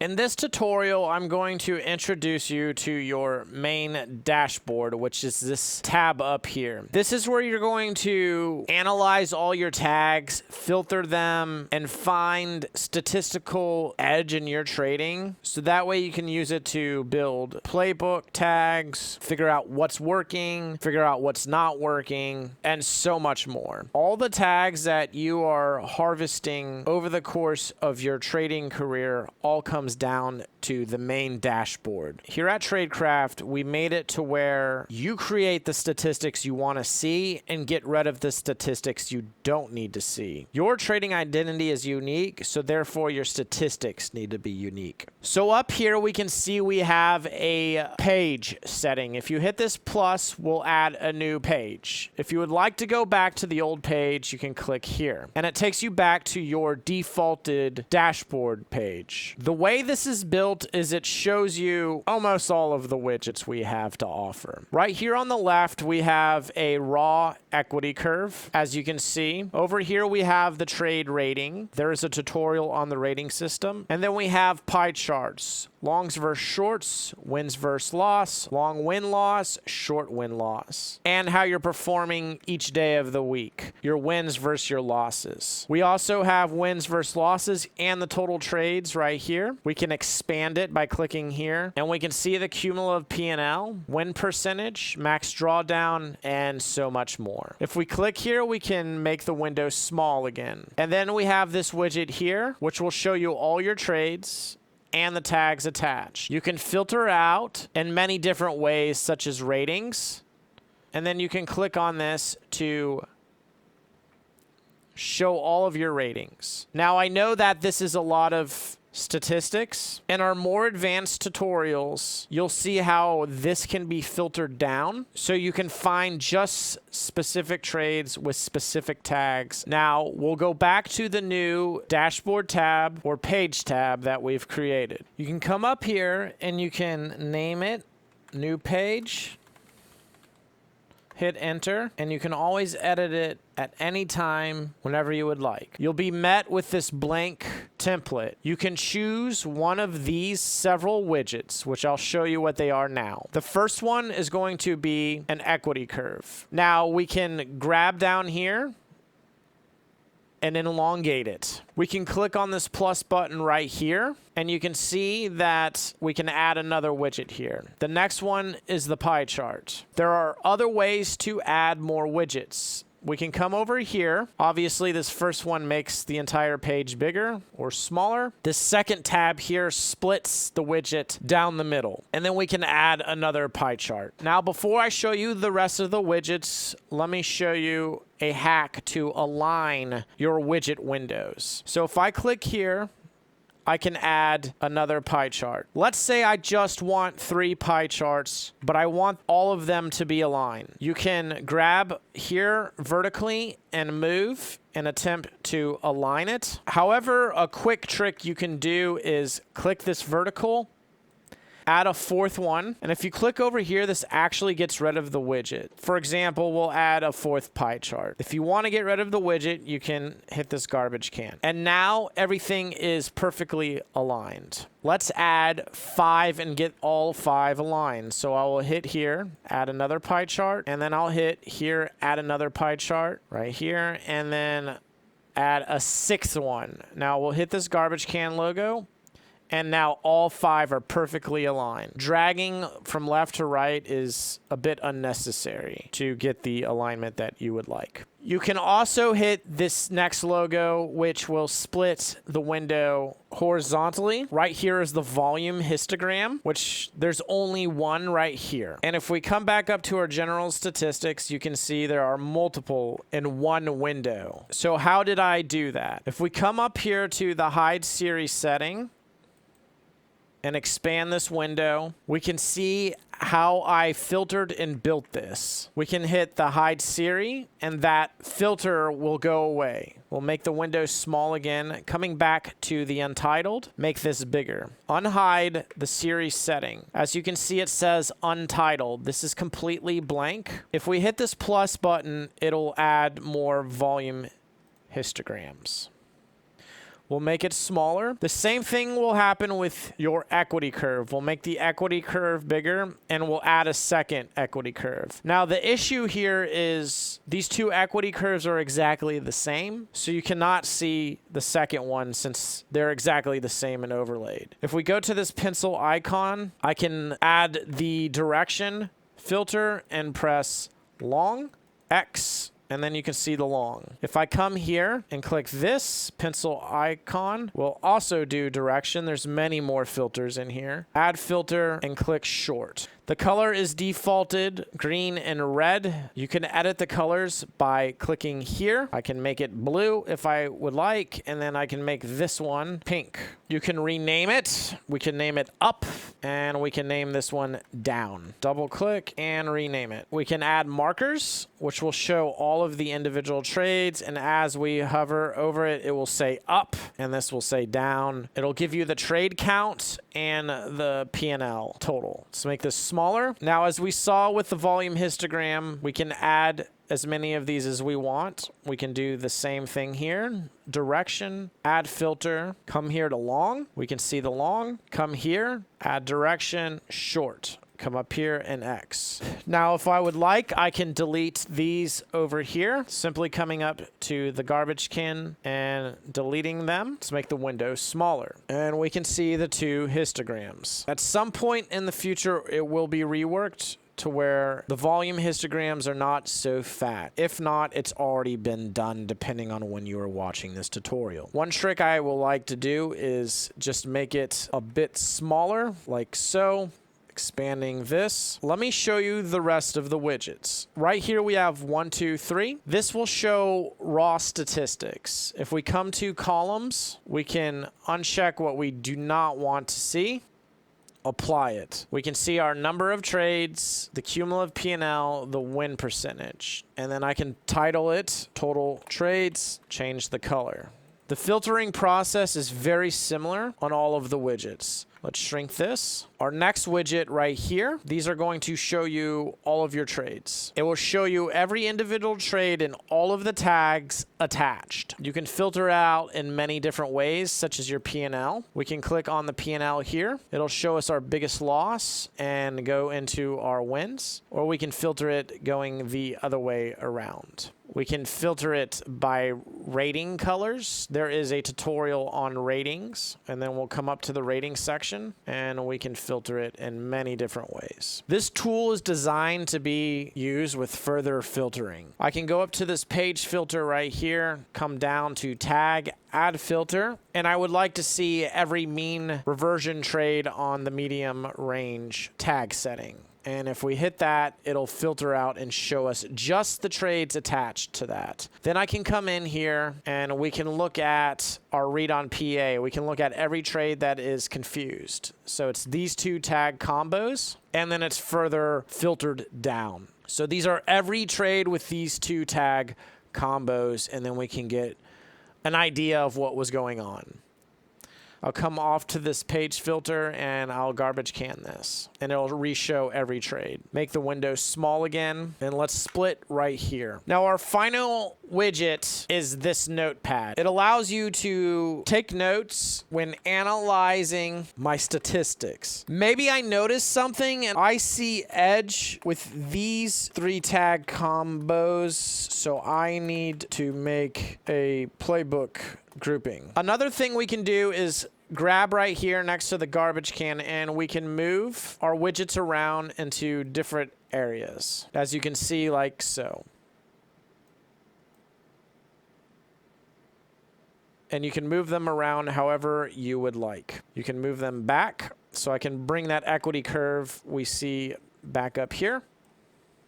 In this tutorial, I'm going to introduce you to your main dashboard, which is this tab up here. This is where you're going to analyze all your tags, filter them, and find statistical edge in your trading. So that way you can use it to build playbook tags, figure out what's working, figure out what's not working, and so much more. All the tags that you are harvesting over the course of your trading career all comes down to the main dashboard. Here at Tradecraft, we made it to where you create the statistics you want to see and get rid of the statistics you don't need to see. Your trading identity is unique, so therefore your statistics need to be unique. So up here we can see we have a page setting. If you hit this plus, we'll add a new page. If you would like to go back to the old page, you can click here, and it takes you back to your defaulted dashboard page. The way this is built is it shows you almost all of the widgets we have to offer. Right here on the left, we have a raw equity curve. As you can see, over here we have the trade rating. There is a tutorial on the rating system. And then we have pie charts. Longs versus shorts, wins versus loss, long win-loss, short win-loss, and how you're performing each day of the week, your wins versus your losses. We also have wins versus losses and the total trades right here. We can expand it by clicking here, and we can see the cumulative P&L, win percentage, max drawdown, and so much more. If we click here, we can make the window small again. And then we have this widget here, which will show you all your trades and the tags attached. You can filter out in many different ways, such as ratings. And then you can click on this to show all of your ratings. Now, I know that this is a lot of statistics. In our more advanced tutorials, you'll see how this can be filtered down so you can find just specific trades with specific tags. Now, we'll go back to the new dashboard tab or page tab that we've created. You can come up here and you can name it new page, hit enter, and you can always edit it at any time whenever you would like. You'll be met with this blank template. You can choose one of these several widgets, which I'll show you what they are now. The first one is going to be an equity curve. Now we can grab down here and then elongate it. We can click on this plus button right here, and you can see that we can add another widget here. The next one is the pie chart. There are other ways to add more widgets. We can come over here. Obviously, this first one makes the entire page bigger or smaller. This second tab here splits the widget down the middle. And then we can add another pie chart. Now, before I show you the rest of the widgets, let me show you a hack to align your widget windows. So if I click here, I can add another pie chart. Let's say I just want 3 pie charts, but I want all of them to be aligned. You can grab here vertically and move and attempt to align it. However, a quick trick you can do is click this vertical, add a fourth one, and if you click over here, this actually gets rid of the widget. For example, we'll add a 4th pie chart. If you want to get rid of the widget, you can hit this garbage can. And now everything is perfectly aligned. Let's add 5 and get all 5 aligned. So I will hit here, add another pie chart, and then I'll hit here, add another pie chart right here, and then add a 6th one. Now we'll hit this garbage can logo, and now all 5 are perfectly aligned. Dragging from left to right is a bit unnecessary to get the alignment that you would like. You can also hit this next logo, which will split the window horizontally. Right here is the volume histogram, which there's only one right here. And if we come back up to our general statistics, you can see there are multiple in one window. So how did I do that? If we come up here to the hide series setting, and expand this window, we can see how I filtered and built this. We can hit the hide series, and that filter will go away. We'll make the window small again. Coming back to the untitled, make this bigger. Unhide the series setting. As you can see, it says untitled. This is completely blank. If we hit this plus button, it'll add more volume histograms. We'll make it smaller. The same thing will happen with your equity curve. We'll make the equity curve bigger and we'll add a second equity curve. Now the issue here is these two equity curves are exactly the same. So you cannot see the second one since they're exactly the same and overlaid. If we go to this pencil icon, I can add the direction filter and press long X, and then you can see the long. If I come here and click this pencil icon, we'll also do direction. There's many more filters in here. Add filter and click short. The color is defaulted green and red. You can edit the colors by clicking here. I can make it blue if I would like, and then I can make this one pink. You can rename it. We can name it up, and we can name this one down. Double click and rename it. We can add markers, which will show all of the individual trades, and as we hover over it, it will say up, and this will say down. It'll give you the trade count and the P&L total. Let's make this smaller. Now, as we saw with the volume histogram, we can add as many of these as we want. We can do the same thing here. Direction, add filter, come here to long. We can see the long. Come here, add direction, short. Come up here and X. Now, if I would like, I can delete these over here. Simply coming up to the garbage can and deleting them to make the window smaller. And we can see the two histograms. At some point in the future, it will be reworked to where the volume histograms are not so fat. If not, it's already been done depending on when you are watching this tutorial. One trick I will like to do is just make it a bit smaller, like so. Expanding this. Let me show you the rest of the widgets. Right here we have 1, 2, 3. This will show raw statistics. If we come to columns, we can uncheck what we do not want to see. Apply it. We can see our number of trades, the cumulative P&L, the win percentage. And then I can title it total trades, change the color. The filtering process is very similar on all of the widgets. Let's shrink this. Our next widget right here, these are going to show you all of your trades. It will show you every individual trade and all of the tags attached. You can filter out in many different ways, such as your P&L. We can click on the P&L here. It'll show us our biggest loss and go into our wins, or we can filter it going the other way around. We can filter it by rating colors. There is a tutorial on ratings, and then we'll come up to the rating section and we can filter it in many different ways. This tool is designed to be used with further filtering. I can go up to this page filter right here, come down to tag, add filter, and I would like to see every mean reversion trade on the medium range tag setting. And if we hit that, it'll filter out and show us just the trades attached to that. Then I can come in here and we can look at our read on PA. We can look at every trade that is confused. So it's these two tag combos, and then it's further filtered down. So these are every trade with these two tag combos, and then we can get an idea of what was going on. I'll come off to this page filter and I'll garbage can this, and it'll re-show every trade. Make the window small again, and let's split right here. Now our final widget is this notepad. It allows you to take notes when analyzing my statistics. Maybe I noticed something and I see edge with these three tag combos, so I need to make a playbook grouping. Another thing we can do is grab right here next to the garbage can, and we can move our widgets around into different areas, as you can see, like so. And you can move them around however you would like. You can move them back, so I can bring that equity curve we see back up here.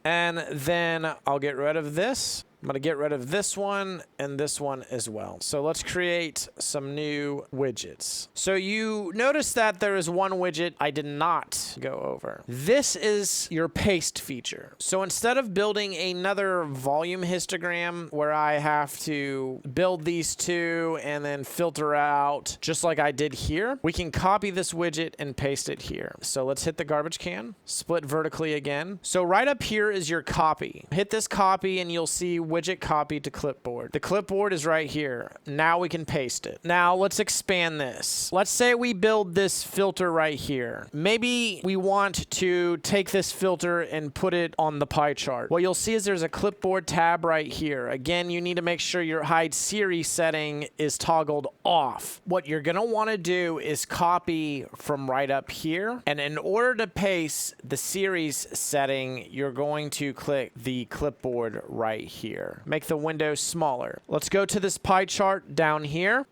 And then I'll get rid of this. I'm going to get rid of this one and this one as well. So let's create some new widgets. So you notice that there is one widget I did not go over. This is your paste feature. So instead of building another volume histogram where I have to build these two and then filter out just like I did here, we can copy this widget and paste it here. So let's hit the garbage can, split vertically again. So right up here is your copy. Hit this copy and you'll see widget copied to clipboard. The clipboard is right here. Now we can paste it. Now let's expand this. Let's say we build this filter right here. Maybe we want to take this filter and put it on the pie chart. What you'll see is there's a clipboard tab right here. Again, you need to make sure your hide series setting is toggled off. What you're gonna wanna do is copy from right up here. And in order to paste the series setting, you're going to click the clipboard right here. Make the window smaller. Let's go to this pie chart down here.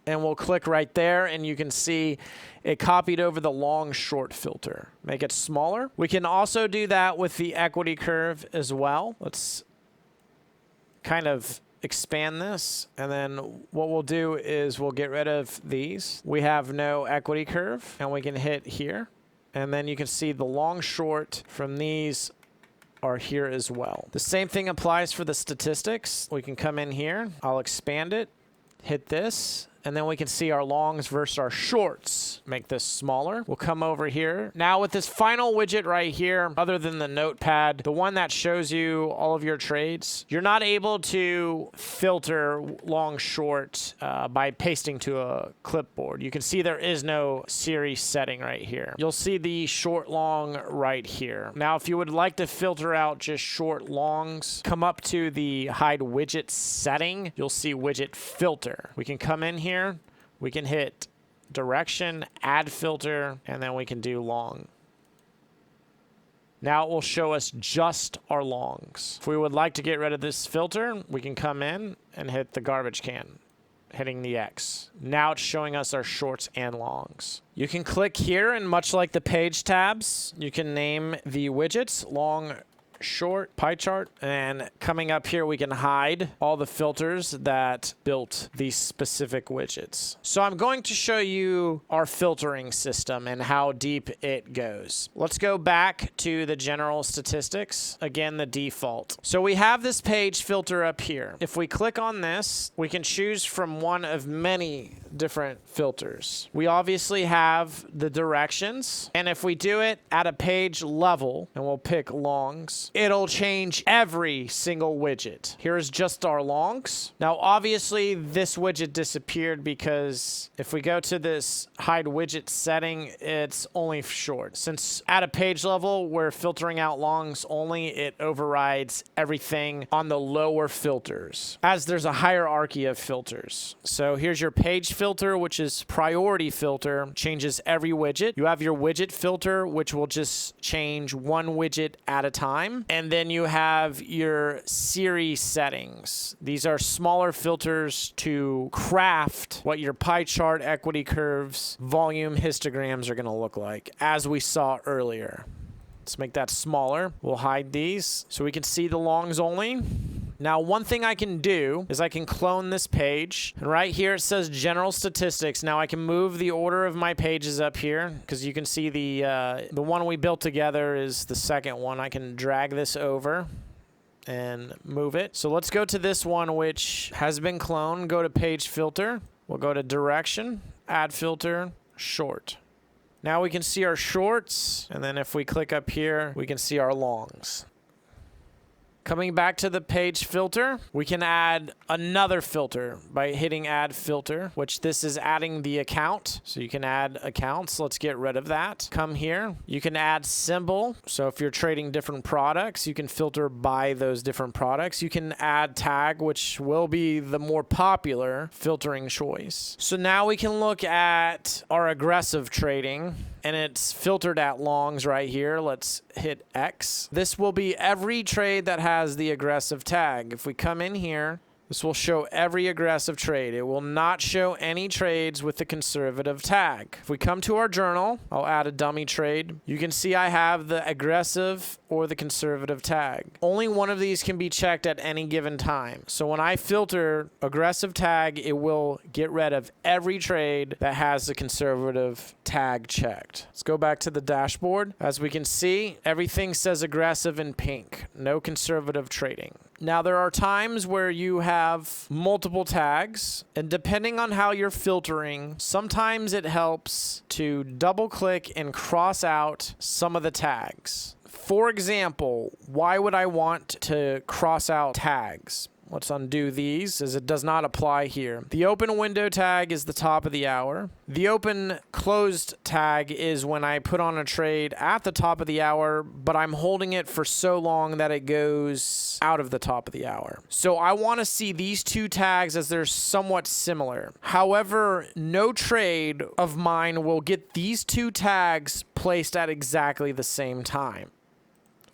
And we'll click right there, and you can see it copied over the long short filter. Make it smaller. We can also do that with the equity curve as well. Let's kind of expand this, and then what we'll do is we'll get rid of these. We have no equity curve, and we can hit here, and then you can see the long short from these are here as well. The same thing applies for the statistics. We can come in here. I'll expand it, hit this, and then we can see our longs versus our shorts. Make this smaller. We'll come over here. Now with this final widget right here, other than the notepad, the one that shows you all of your trades, you're not able to filter long short by pasting to a clipboard. You can see there is no series setting right here. You'll see the short long right here. Now if you would like to filter out just short longs, come up to the hide widget setting. You'll see widget filter. We can come in here. We can hit direction, add filter, and then we can do long. Now it will show us just our longs. If we would like to get rid of this filter, we can come in and hit the garbage can, hitting the X. Now it's showing us our shorts and longs. You can click here, and much like the page tabs, you can name the widgets long, short, pie chart, and coming up here we can hide all the filters that built these specific widgets. So I'm going to show you our filtering system and how deep it goes. Let's go back to the general statistics, again the default. So we have this page filter up here. If we click on this, we can choose from one of many different filters. We obviously have the directions, and if we do it at a page level, and we'll pick longs, it'll change every single widget. Here's just our longs. Now obviously this widget disappeared because if we go to this hide widget setting, it's only short. Since at a page level we're filtering out longs only, it overrides everything on the lower filters, as there's a hierarchy of filters. So here's your page filter, which is priority filter, changes every widget. You have your widget filter, which will just change one widget at a time. And then you have your series settings. These are smaller filters to craft what your pie chart, equity curves, volume histograms are going to look like, as we saw earlier. Let's make that smaller. We'll hide these so we can see the longs only. Now, one thing I can do is I can clone this page, and right here it says general statistics. Now I can move the order of my pages up here because you can see the one we built together is the second one. I can drag this over and move it. So let's go to this one which has been cloned. Go to page filter. We'll go to direction, add filter, short. Now we can see our shorts, and then if we click up here, we can see our longs. Coming back to the page filter, we can add another filter by hitting add filter, which this is adding the account. So you can add accounts. Let's get rid of that. Come here. You can add symbol. So if you're trading different products, you can filter by those different products. You can add tag, which will be the more popular filtering choice. So now we can look at our aggressive trading, and it's filtered at longs right here. Let's hit X. This will be every trade that has the aggressive tag. If we come in here, this will show every aggressive trade. It will not show any trades with the conservative tag. If we come to our journal, I'll add a dummy trade. You can see I have the aggressive or the conservative tag. Only one of these can be checked at any given time. So when I filter aggressive tag, it will get rid of every trade that has the conservative tag checked. Let's go back to the dashboard. As we can see, everything says aggressive in pink, no conservative trading. Now, there are times where you have multiple tags, and depending on how you're filtering, sometimes it helps to double click and cross out some of the tags. For example, why would I want to cross out tags? Let's undo these as it does not apply here. The open window tag is the top of the hour. The open closed tag is when I put on a trade at the top of the hour, but I'm holding it for so long that it goes out of the top of the hour. So I want to see these two tags as they're somewhat similar. However, no trade of mine will get these two tags placed at exactly the same time.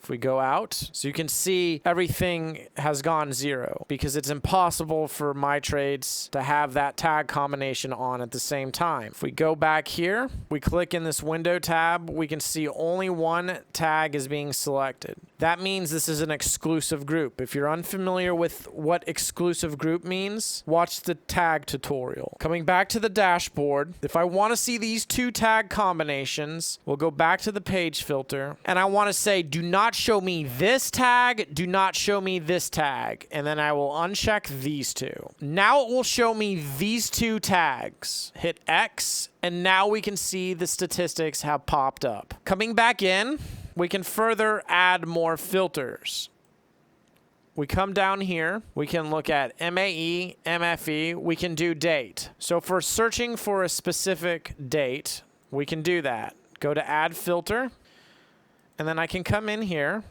If we go out, so you can see everything has gone 0 because it's impossible for my trades to have that tag combination on at the same time. If we go back here, we click in this window tab, we can see only one tag is being selected. That means this is an exclusive group. If you're unfamiliar with what exclusive group means, watch the tag tutorial. Coming back to the dashboard, if I want to see these two tag combinations, we'll go back to the page filter, and I want to say, do not show me this tag, do not show me this tag, and then I will uncheck these two. Now it will show me these two tags. Hit X, and now we can see the statistics have popped up. Coming back in, we can further add more filters. We come down here, we can look at MAE, MFE, we can do date. So for searching for a specific date, we can do that. Go to add filter, and then I can come in here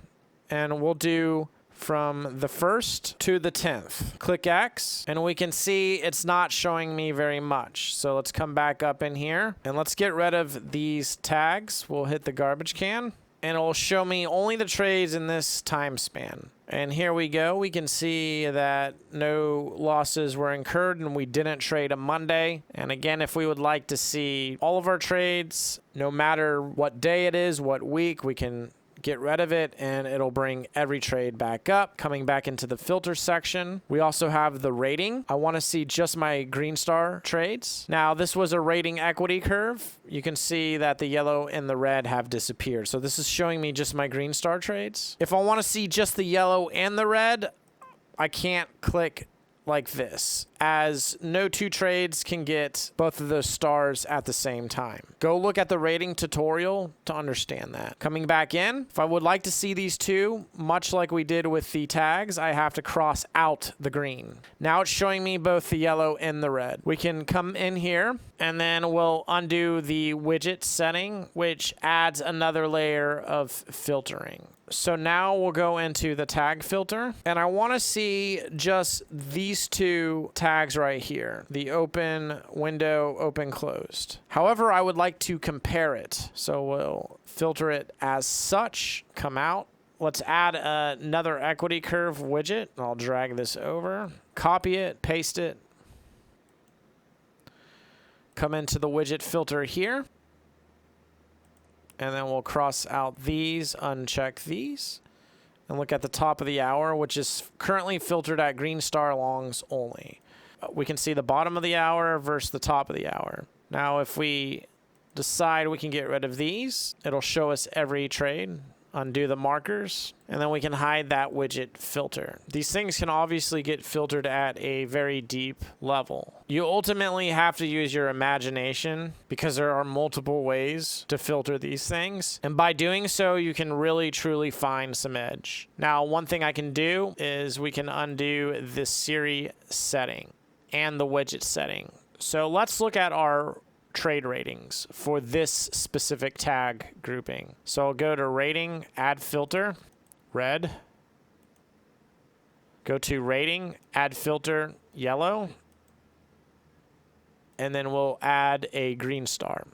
and we'll do from the 1st to the 10th. Click X, and we can see it's not showing me very much. So let's come back up in here, and let's get rid of these tags. We'll hit the garbage can, and it'll show me only the trades in this time span. And here we go. We can see that no losses were incurred and we didn't trade a Monday. And again, if we would like to see all of our trades, no matter what day it is, what week, we can get rid of it and it'll bring every trade back up. Coming back into the filter section, we also have the rating. I want to see just my green star trades. Now, this was a rating equity curve. You can see that the yellow and the red have disappeared. So this is showing me just my green star trades. If I want to see just the yellow and the red, I can't click like this, as no two trades can get both of those stars at the same time. Go look at the rating tutorial to understand that. Coming back in, if I would like to see these two, much like we did with the tags, I have to cross out the green. Now it's showing me both the yellow and the red. We can come in here, and then we'll undo the widget setting, which adds another layer of filtering. So now we'll go into the tag filter, and I want to see just these two tags right here, the open window, open closed. However, I would like to compare it. So we'll filter it as such, come out. Let's add another equity curve widget. I'll drag this over, copy it, paste it. Come into the widget filter here. And then we'll cross out these, uncheck these, and look at the top of the hour, which is currently filtered at green star longs only. We can see the bottom of the hour versus the top of the hour. Now, if we decide we can get rid of these, it'll show us every trade. Undo the markers, and then we can hide that widget filter. These things can obviously get filtered at a very deep level. You ultimately have to use your imagination because there are multiple ways to filter these things. And by doing so, you can really truly find some edge. Now, one thing I can do is we can undo this Siri setting and the widget setting. So let's look at our trade ratings for this specific tag grouping. So I'll go to rating, add filter, red. Go to rating, add filter, yellow. And then we'll add a green star.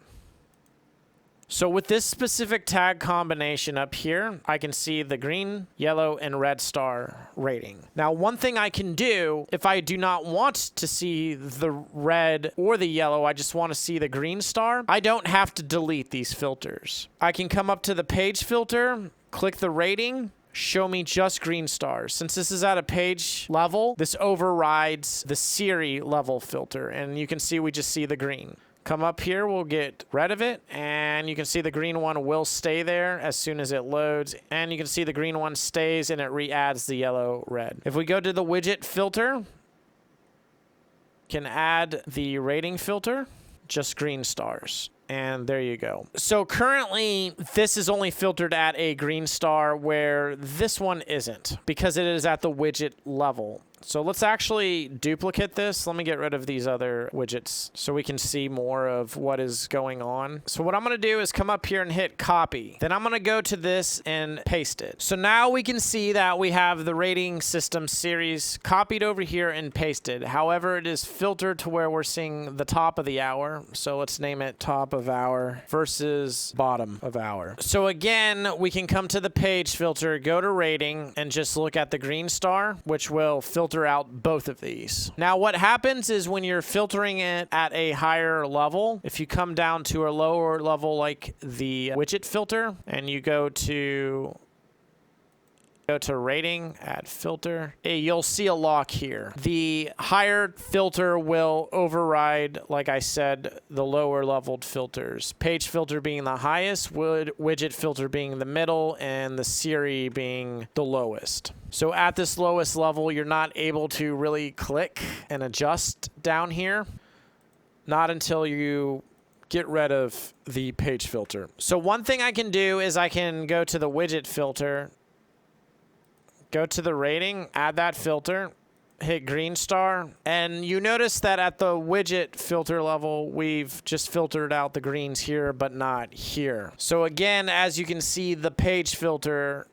So with this specific tag combination up here, I can see the green, yellow, and red star rating. Now, one thing I can do, if I do not want to see the red or the yellow, I just want to see the green star, I don't have to delete these filters. I can come up to the page filter, click the rating, show me just green stars. Since this is at a page level, this overrides the Siri level filter, and you can see we just see the green. Come up here, we'll get rid of it, and you can see the green one will stay there as soon as it loads, and you can see the green one stays and it re-adds the yellow red. If we go to the widget filter, can add the rating filter, just green stars. and there you go. So currently, this is only filtered at a green star where this one isn't because it is at the widget level. So let's actually duplicate this. Let me get rid of these other widgets so we can see more of what is going on. So what I'm going to do is come up here and hit copy. Then I'm going to go to this and paste it. So now we can see that we have the rating system series copied over here and pasted. However, it is filtered to where we're seeing the top of the hour. So let's name it top of hour versus bottom of hour. So again, we can come to the page filter, go to rating, and just look at the green star, which will filter out both of these. Now what happens is when you're filtering it at a higher level, if you come down to a lower level like the widget filter and you go to rating, add filter, you'll see a lock here. The higher filter will override, like I said, the lower leveled filters. Page filter being the highest, widget filter being the middle, and the Siri being the lowest. So at this lowest level, you're not able to really click and adjust down here, not until you get rid of the page filter. So one thing I can do is I can go to the widget filter, go to the rating, add that filter, hit green star, and you notice that at the widget filter level, we've just filtered out the greens here, but not here. So again, as you can see, the page filter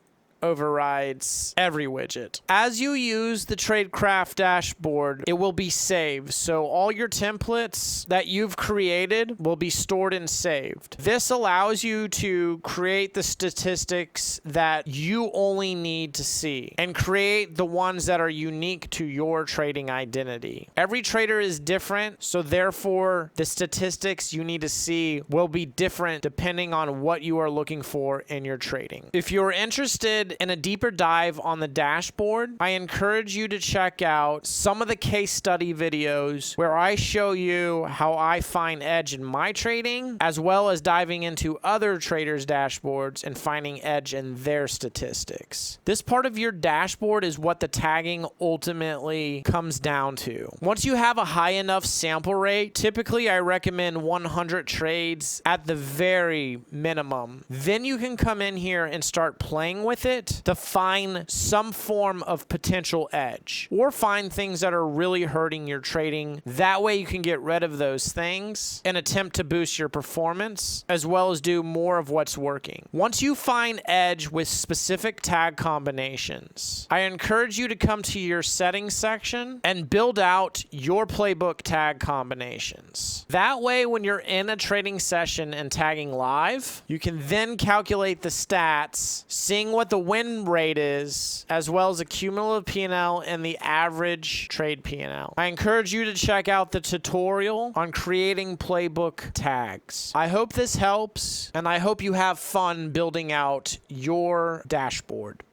overrides every widget. As you use the Tradecraft dashboard, it will be saved. So all your templates that you've created will be stored and saved. This allows you to create the statistics that you only need to see and create the ones that are unique to your trading identity. Every trader is different, so therefore the statistics you need to see will be different depending on what you are looking for in your trading. If you're interested in a deeper dive on the dashboard, I encourage you to check out some of the case study videos where I show you how I find edge in my trading, as well as diving into other traders' dashboards and finding edge in their statistics. This part of your dashboard is what the tagging ultimately comes down to. Once you have a high enough sample rate, typically I recommend 100 trades at the very minimum. Then you can come in here and start playing with it to find some form of potential edge or find things that are really hurting your trading. That way you can get rid of those things and attempt to boost your performance as well as do more of what's working. Once you find edge with specific tag combinations, I encourage you to come to your settings section and build out your playbook tag combinations. That way when you're in a trading session and tagging live, you can then calculate the stats, seeing what the win rate is, as well as a cumulative P&L and the average trade P&L. I encourage you to check out the tutorial on creating playbook tags. I hope this helps, and I hope you have fun building out your dashboard.